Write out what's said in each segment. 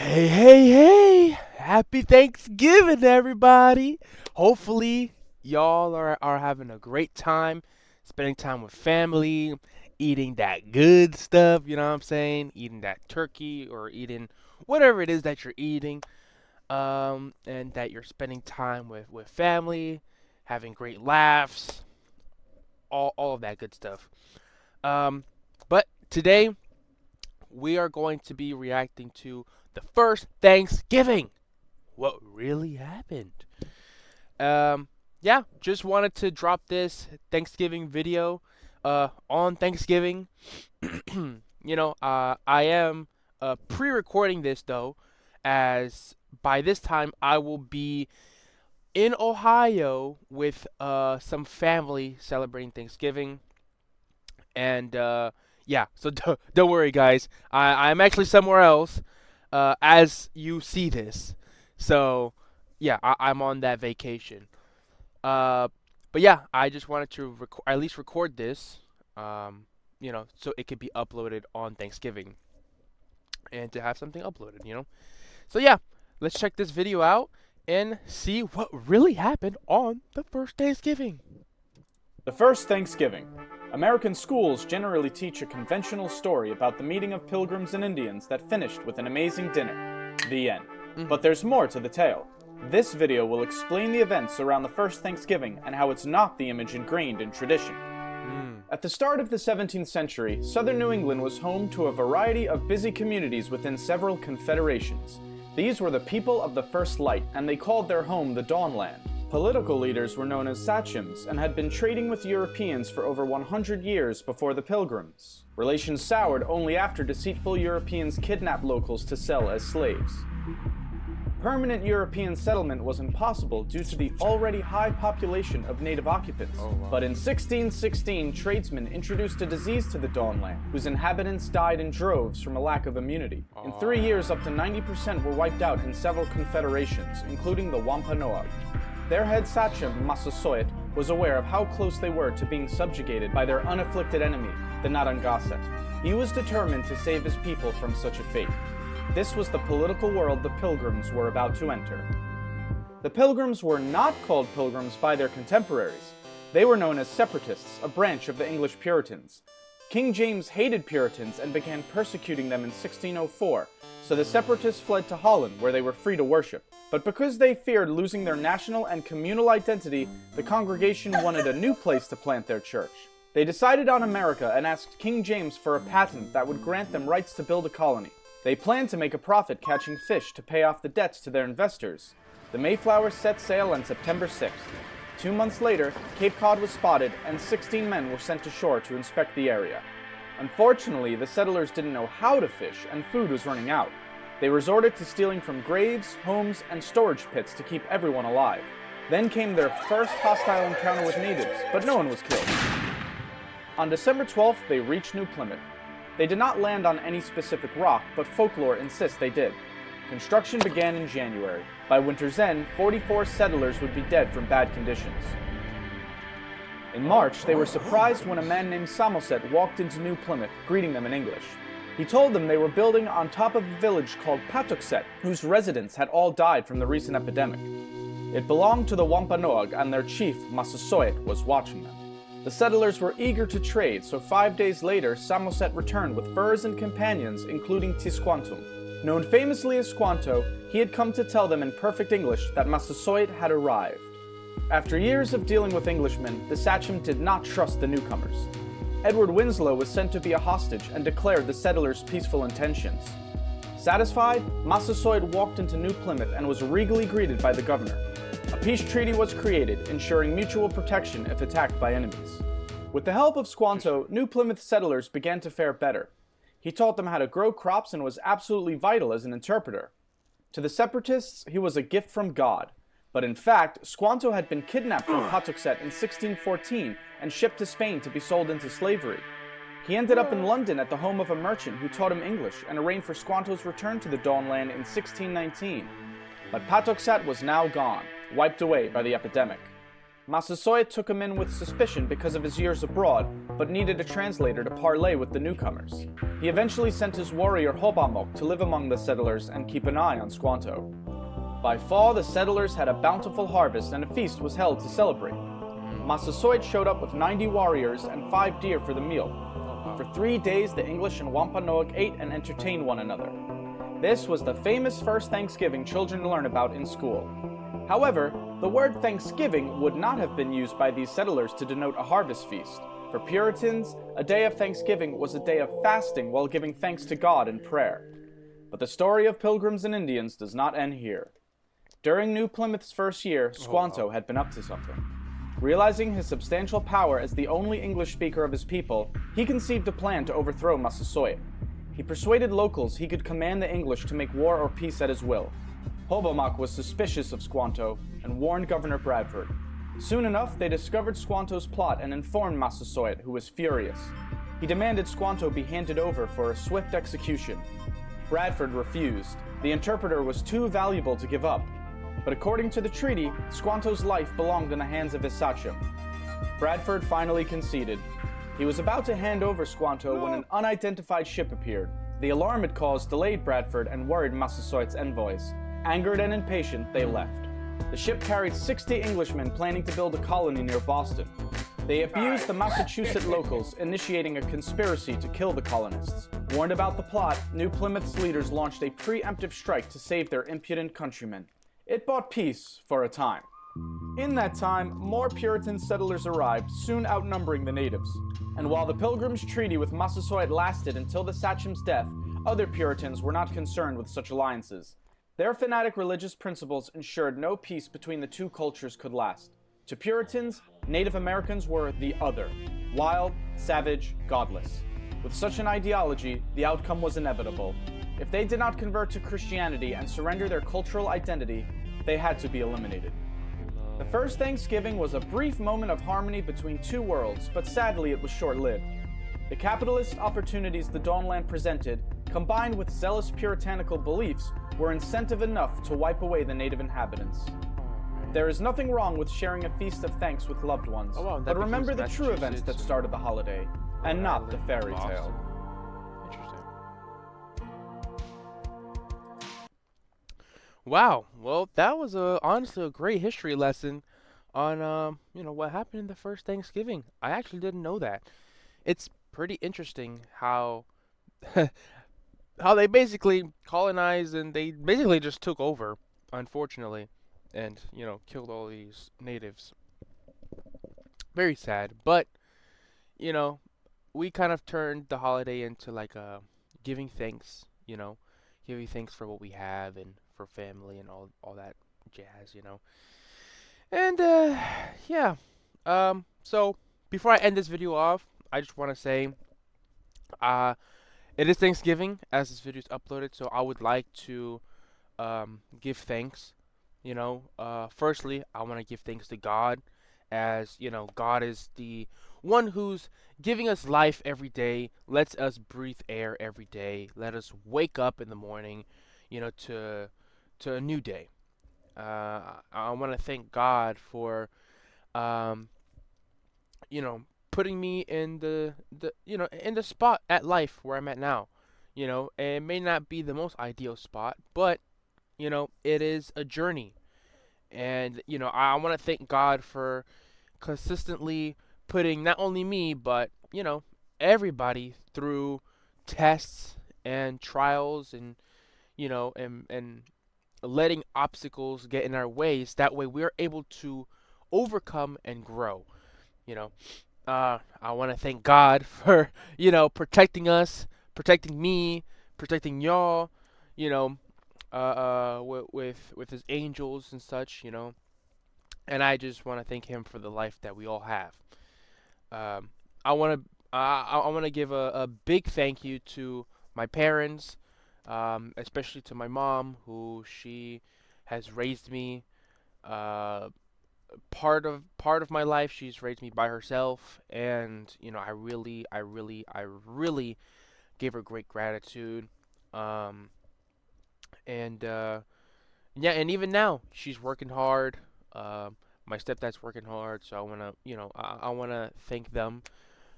Hey. Happy Thanksgiving, everybody. Hopefully, y'all are having a great time, spending time with family, eating that good stuff, you know what I'm saying? Eating that turkey or eating whatever it is that you're eating, and that you're spending time with family, having great laughs, all of that good stuff. Um, but today, we are going to be reacting to the first Thanksgiving. What really happened? Um, yeah, just wanted to drop this Thanksgiving video on Thanksgiving. I am pre-recording this though, as by this time I will be in Ohio with some family celebrating Thanksgiving. And yeah, so don't worry, guys. I'm actually somewhere else as you see this. So yeah, I'm on that vacation. Uh, but yeah, I just wanted to at least record this, so it could be uploaded on Thanksgiving and to have something uploaded. So yeah, let's check this video out and see what really happened on the first Thanksgiving. The first Thanksgiving. American schools generally teach a conventional story about the meeting of pilgrims and Indians that finished with an amazing dinner. The end. But there's more to the tale. This video will explain the events around the first Thanksgiving and how it's not the image ingrained in tradition. At the start of the 17th century, southern New England was home to a variety of busy communities within several confederations. These were the people of the first light, and they called their home the Dawnland. Political leaders were known as sachems and had been trading with Europeans for over 100 years before the Pilgrims. Relations soured only after deceitful Europeans kidnapped locals to sell as slaves. Permanent European settlement was impossible due to the already high population of native occupants. But in 1616, tradesmen introduced a disease to the Dawnland, whose inhabitants died in droves from a lack of immunity. In 3 years, up to 90% were wiped out in several confederations, including the Wampanoag. Their head sachem, Massasoit, was aware of how close they were to being subjugated by their unafflicted enemy, the Narragansett. He was determined to save his people from such a fate. This was the political world the Pilgrims were about to enter. The Pilgrims were not called Pilgrims by their contemporaries. They were known as Separatists, a branch of the English Puritans. King James hated Puritans and began persecuting them in 1604, so the Separatists fled to Holland, where they were free to worship. But because they feared losing their national and communal identity, the congregation wanted a new place to plant their church. They decided on America and asked King James for a patent that would grant them rights to build a colony. They planned to make a profit catching fish to pay off the debts to their investors. The Mayflower set sail on September 6th. 2 months later, Cape Cod was spotted and 16 men were sent ashore to inspect the area. Unfortunately, the settlers didn't know how to fish and food was running out. They resorted to stealing from graves, homes, and storage pits to keep everyone alive. Then came their first hostile encounter with natives, but no one was killed. On December 12th, they reached New Plymouth. They did not land on any specific rock, but folklore insists they did. Construction began in January. By winter's end, 44 settlers would be dead from bad conditions. In March, they were surprised when a man named Samoset walked into New Plymouth, greeting them in English. He told them they were building on top of a village called Patuxet, whose residents had all died from the recent epidemic. It belonged to the Wampanoag, and their chief, Massasoit, was watching them. The settlers were eager to trade, so 5 days later, Samoset returned with furs and companions, including Tisquantum. Known famously as Squanto, he had come to tell them in perfect English that Massasoit had arrived. After years of dealing with Englishmen, the sachem did not trust the newcomers. Edward Winslow was sent to be a hostage and declared the settlers' peaceful intentions. Satisfied, Massasoit walked into New Plymouth and was regally greeted by the governor. A peace treaty was created, ensuring mutual protection if attacked by enemies. With the help of Squanto, New Plymouth settlers began to fare better. He taught them how to grow crops and was absolutely vital as an interpreter. To the Separatists, he was a gift from God. But in fact, Squanto had been kidnapped from Patuxet in 1614 and shipped to Spain to be sold into slavery. He ended up in London at the home of a merchant who taught him English and arranged for Squanto's return to the Dawnland in 1619. But Patuxet was now gone, wiped away by the epidemic. Massasoit took him in with suspicion because of his years abroad, but needed a translator to parley with the newcomers. He eventually sent his warrior Hobamok to live among the settlers and keep an eye on Squanto. By fall, the settlers had a bountiful harvest and a feast was held to celebrate. Massasoit showed up with 90 warriors and 5 deer for the meal. For 3 days, the English and Wampanoag ate and entertained one another. This was the famous first Thanksgiving children learn about in school. However, the word Thanksgiving would not have been used by these settlers to denote a harvest feast. For Puritans, a day of Thanksgiving was a day of fasting while giving thanks to God in prayer. But the story of Pilgrims and Indians does not end here. During New Plymouth's first year, Squanto had been up to something. Realizing his substantial power as the only English speaker of his people, he conceived a plan to overthrow Massasoit. He persuaded locals he could command the English to make war or peace at his will. Hobomok was suspicious of Squanto and warned Governor Bradford. Soon enough, they discovered Squanto's plot and informed Massasoit, who was furious. He demanded Squanto be handed over for a swift execution. Bradford refused. The interpreter was too valuable to give up. But according to the treaty, Squanto's life belonged in the hands of his sachem. Bradford finally conceded. He was about to hand over Squanto when an unidentified ship appeared. The alarm it caused delayed Bradford and worried Massasoit's envoys. Angered and impatient, they left. The ship carried 60 Englishmen planning to build a colony near Boston. They abused the Massachusetts locals, initiating a conspiracy to kill the colonists. Warned about the plot, New Plymouth's leaders launched a preemptive strike to save their impudent countrymen. It bought peace for a time. In that time, more Puritan settlers arrived, soon outnumbering the natives. And while the Pilgrims' Treaty with Massasoit lasted until the sachem's death, other Puritans were not concerned with such alliances. Their fanatic religious principles ensured no peace between the two cultures could last. To Puritans, Native Americans were the other, wild, savage, godless. With such an ideology, the outcome was inevitable. If they did not convert to Christianity and surrender their cultural identity, they had to be eliminated. The first Thanksgiving was a brief moment of harmony between two worlds, but sadly it was short-lived. The capitalist opportunities the Dawnland presented, combined with zealous puritanical beliefs, were incentive enough to wipe away the native inhabitants. There is nothing wrong with sharing a feast of thanks with loved ones, but remember the true events that started the holiday, and not the fairy tale. Interesting. Wow. Well, that was honestly a great history lesson on what happened in the first Thanksgiving. I actually didn't know that. It's pretty interesting how how they basically colonized and they basically just took over, unfortunately, and killed all these natives. Very sad, but you know, we kind of turned the holiday into like a giving thanks, giving thanks for what we have and for family and all that jazz. And yeah. So before I end this video off, I just want to say uh it is Thanksgiving as this video is uploaded, so I would like to give thanks. Firstly, I want to give thanks to God, as God is the one who's giving us life every day, lets us breathe air every day, let us wake up in the morning, to a new day. I want to thank God for um, putting me in the spot at life where I'm at now. It may not be the most ideal spot, but it is a journey. And I want to thank God for consistently putting not only me, but everybody through tests and trials, and and letting obstacles get in our ways. That way we're able to overcome and grow. You know, I want to thank God for protecting us, protecting me, protecting y'all. You know, with His angels and such. And I just want to thank Him for the life that we all have. Um, I want to give a big thank you to my parents, especially to my mom, who she has raised me. Uh, part of my life, she's raised me by herself, and I really gave her great gratitude. Um, and yeah, and even now she's working hard. My stepdad's working hard, so I wanna, I wanna thank them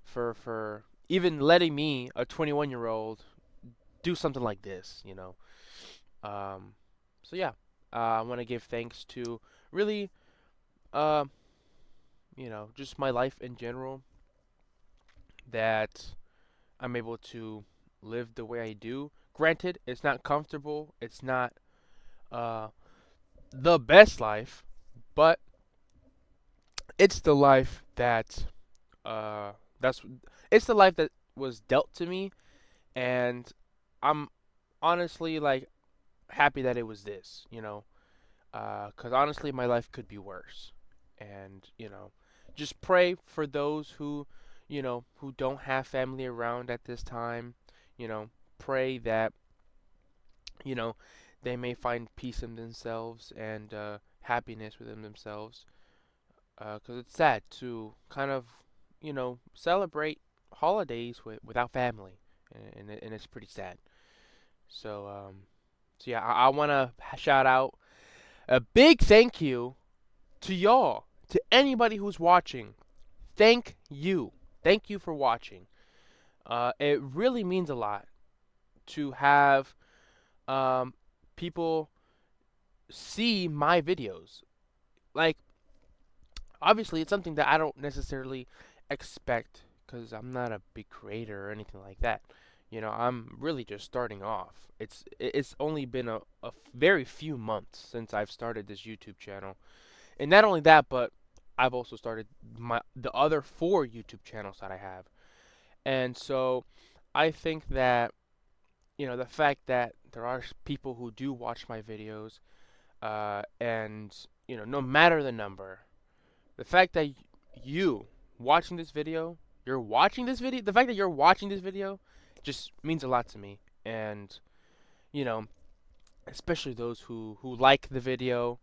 for even letting me, a 21-year-old, do something like this. Um, so yeah, I want to give thanks to really, uh, just my life in general, that I'm able to live the way I do. Granted, it's not comfortable. It's not uh, the best life, but it's the life uh, that's it's the life that was dealt to me, and I'm honestly like happy that it was this. Because honestly, my life could be worse. And, just pray for those who don't have family around at this time. Pray that, you know, they may find peace in themselves and happiness within themselves. Because it's sad to kind of, celebrate holidays without family. And it's pretty sad. So yeah, I want to shout out a big thank you to y'all, to anybody who's watching. Thank you. Thank you for watching. It really means a lot to have um, people see my videos. Like, obviously, it's something that I don't necessarily expect because I'm not a big creator or anything like that. I'm really just starting off. It's only been a very few months since I've started this YouTube channel. And not only that, but I've also started the other 4 YouTube channels that I have. And so I think that, the fact that there are people who do watch my videos, and, no matter the number, the fact that you watching this video, the fact that you're watching this video just means a lot to me. And, you know, especially those who like the video,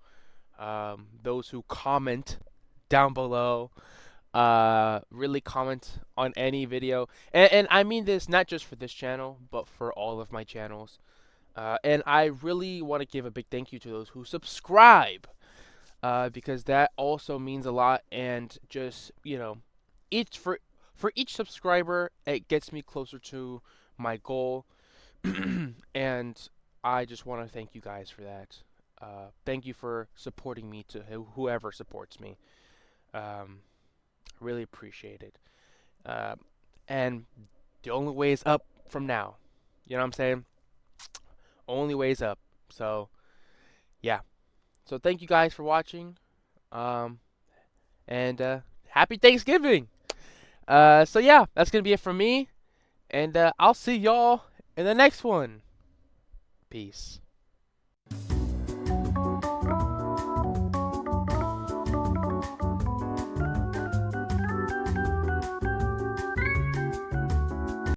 those who comment down below, really comment on any video. And I mean this not just for this channel, but for all of my channels. And I really want to give a big thank you to those who subscribe, because that also means a lot. And just, each for each subscriber, it gets me closer to my goal. And I just want to thank you guys for that. Thank you for supporting me, to whoever supports me. Um, really appreciate it. Uh, and the only way is up from now. You know what I'm saying? Only way is up. So, yeah. So thank you guys for watching. Um, and happy Thanksgiving. So yeah, that's gonna be it from me. And I'll see y'all in the next one. Peace.